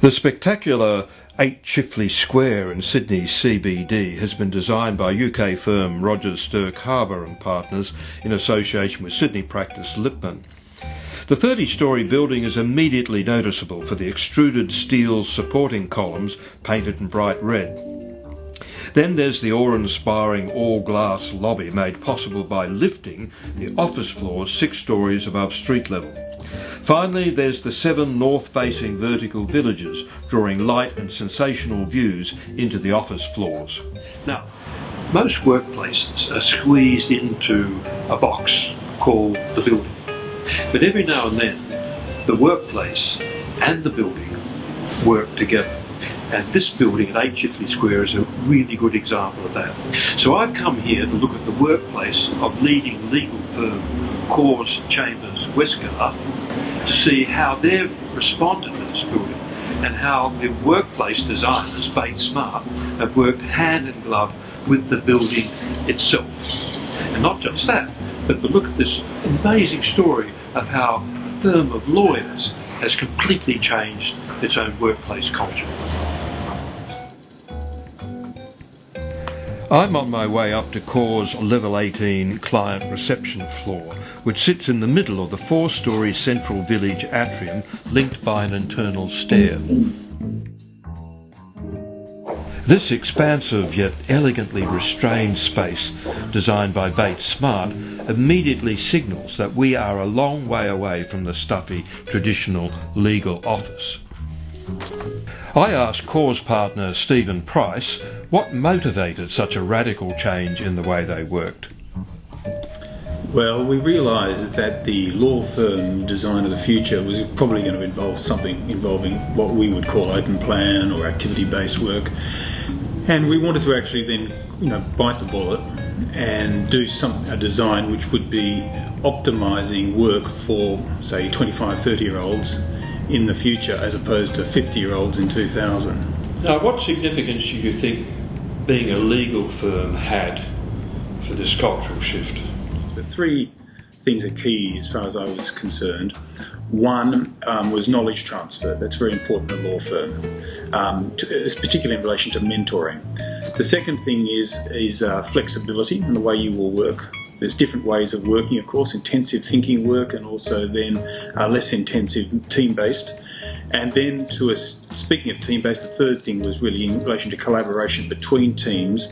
The spectacular 8 Chifley Square in Sydney's CBD has been designed by UK firm Rogers Stirk Harbour and Partners in association with Sydney practice Lipman. The 30-storey building is immediately noticeable for the extruded steel supporting columns painted in bright red. Then there's the awe-inspiring all-glass lobby made possible by lifting the office floors 6 storeys above street level. Finally, there's the 7 north-facing vertical villages, drawing light and sensational views into the office floors. Now, most workplaces are squeezed into a box called the building. But every now and then, the workplace and the building work together. And this building at 8 Chifley Square is a really good example of that. So I've come here to look at the workplace of leading legal firm Corrs Chambers Westgarth to see how they've responded to this building and how the workplace designers, Bates Smart, have worked hand in glove with the building itself. And not just that, but to look at this amazing story of how a firm of lawyers has completely changed its own workplace culture. I'm on my way up to Corrs Level 18 client reception floor, which sits in the middle of the 4-storey central village atrium linked by an internal stair. This expansive yet elegantly restrained space, designed by Bates Smart, immediately signals that we are a long way away from the stuffy, traditional legal office. I asked Corrs partner Stephen Price what motivated such a radical change in the way they worked. Well, we realised that the law firm design of the future was probably going to involve something involving what we would call open plan or activity-based work, and we wanted to actually then, bite the bullet and do a design which would be optimising work for, say, 25, 30-year-olds in the future as opposed to 50-year-olds in 2000. Now, what significance do you think being a legal firm had for this cultural shift? The 3 things are key as far as I was concerned. One was knowledge transfer. That's very important in a law firm, particularly in relation to mentoring. The second thing is flexibility in the way you will work. There's different ways of working, of course, intensive thinking work and also then less intensive team-based. And then speaking of team-based, the third thing was really in relation to collaboration between teams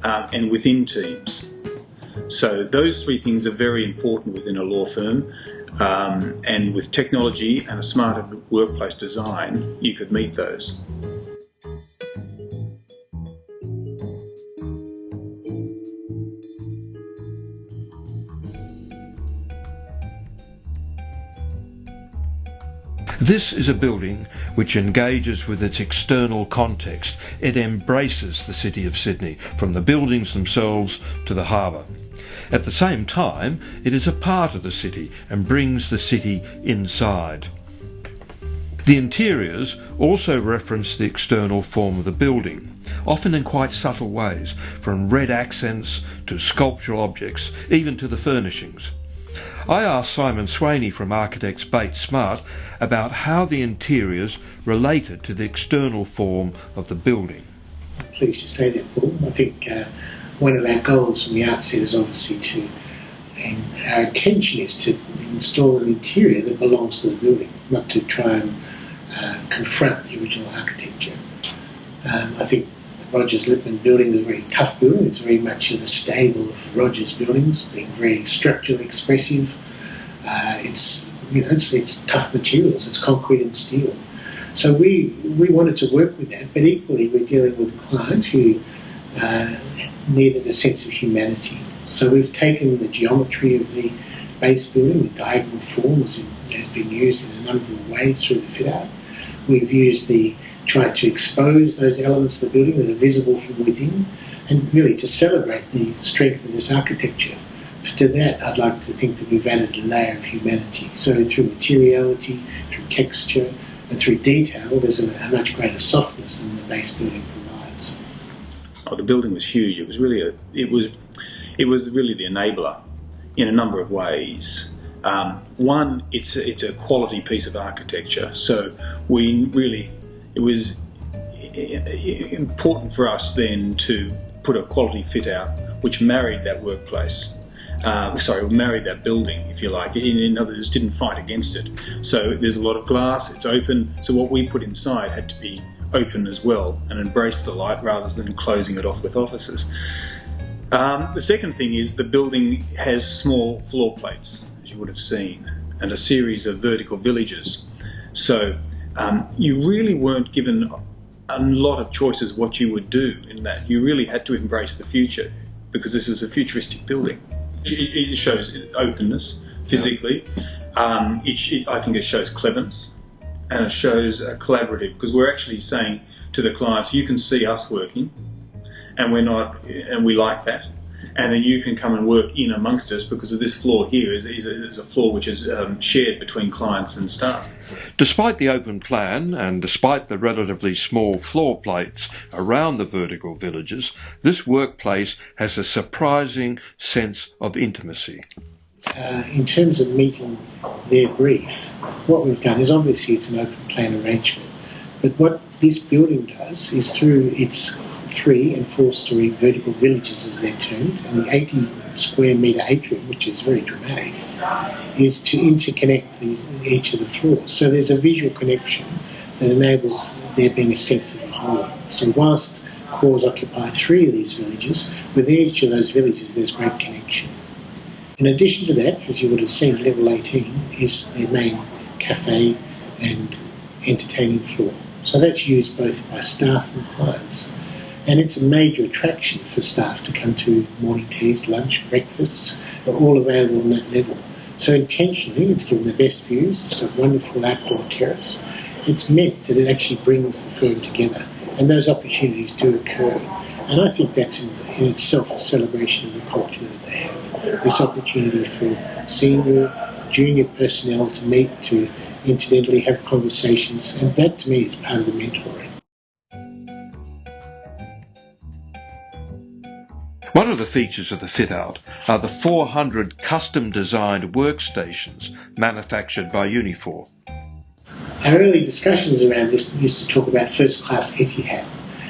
and within teams. So those 3 things are very important within a law firm, and with technology and a smarter workplace design, you could meet those. This is a building which engages with its external context. It embraces the city of Sydney, from the buildings themselves to the harbour. At the same time, it is a part of the city and brings the city inside. The interiors also reference the external form of the building, often in quite subtle ways, from red accents to sculptural objects, even to the furnishings. I asked Simon Swaney from Architects Bates Smart about how the interiors related to the external form of the building. I'm pleased to say that, Paul. I think one of our goals from the outset is obviously and our intention is to install an interior that belongs to the building, not to try and confront the original architecture. I think the Rogers Lipman building is a very tough building. It's very much in the stable of Rogers buildings, being very structurally expressive. It's tough materials. It's concrete and steel. So we wanted to work with that, but equally we're dealing with a client who needed a sense of humanity. So we've taken the geometry of the base building, the diagonal forms has been used in a number of ways through the fit-out. We've tried to expose those elements of the building that are visible from within, and really to celebrate the strength of this architecture. To that, I'd like to think that we've added a layer of humanity. So through materiality, through texture, and through detail, there's a much greater softness than the base building provides. Oh, the building was huge. It was really the enabler in a number of ways. One, it's a quality piece of architecture. So we really it was important for us then to put a quality fit out which married that workplace. Married that building, if you like. In other words, didn't fight against it. So there's a lot of glass, it's open, so what we put inside had to be open as well and embrace the light rather than closing it off with offices. The second thing is the building has small floor plates, as you would have seen, and a series of vertical villages. So you really weren't given a lot of choices what you would do in that. You really had to embrace the future because this was a futuristic building. It shows openness physically. I think it shows cleverness, and it shows a collaborative, because we're actually saying to the clients, you can see us working, and we like that, and then you can come and work in amongst us because of this floor here is a floor which is shared between clients and staff. Despite the open plan and despite the relatively small floor plates around the vertical villages, this workplace has a surprising sense of intimacy. In terms of meeting their brief, what we've done is obviously it's an open plan arrangement, but what this building does is through its 3- and 4-storey vertical villages, as they're termed, and the 80 square metre atrium, which is very dramatic, is to interconnect each of the floors. So there's a visual connection that enables there being a sense of the whole. So whilst Corrs occupy 3 of these villages, within each of those villages there's great connection. In addition to that, as you would have seen, level 18 is their main cafe and entertaining floor. So that's used both by staff and clients. And it's a major attraction for staff to come to. Morning teas, lunch, breakfasts are all available on that level. So intentionally, it's given the best views, it's got wonderful outdoor terrace. It's meant that it actually brings the firm together, and those opportunities do occur. And I think that's in itself a celebration of the culture that they have. This opportunity for senior, junior personnel to meet, to incidentally have conversations, and that to me is part of the mentoring. One of the features of the fit-out are the 400 custom-designed workstations manufactured by Unifor. Our early discussions around this used to talk about first-class Etihad.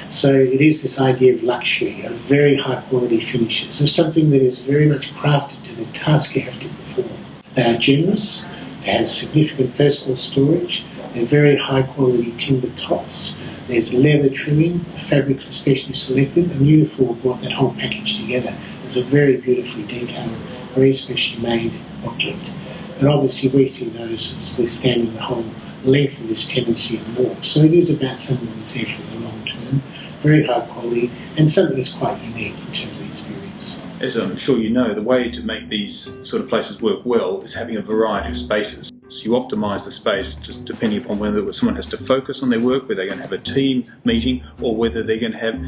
So it is this idea of luxury, of very high-quality finishes, of something that is very much crafted to the task you have to perform. They are generous, they have significant personal storage, they're very high-quality timber tops. There's leather trimming, fabrics especially selected, and Unifor brought that whole package together as a very beautifully detailed, very specially made object. And obviously we see those as withstanding the whole length of this tendency and more. So it is about something that's there for the long term, very high quality, and something that's quite unique in terms of the experience. As I'm sure you know, the way to make these sort of places work well is having a variety of spaces. So you optimise the space just depending upon whether someone has to focus on their work, whether they're going to have a team meeting, or whether they're going to have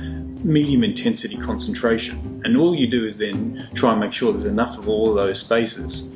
medium intensity concentration. And all you do is then try and make sure there's enough of all of those spaces.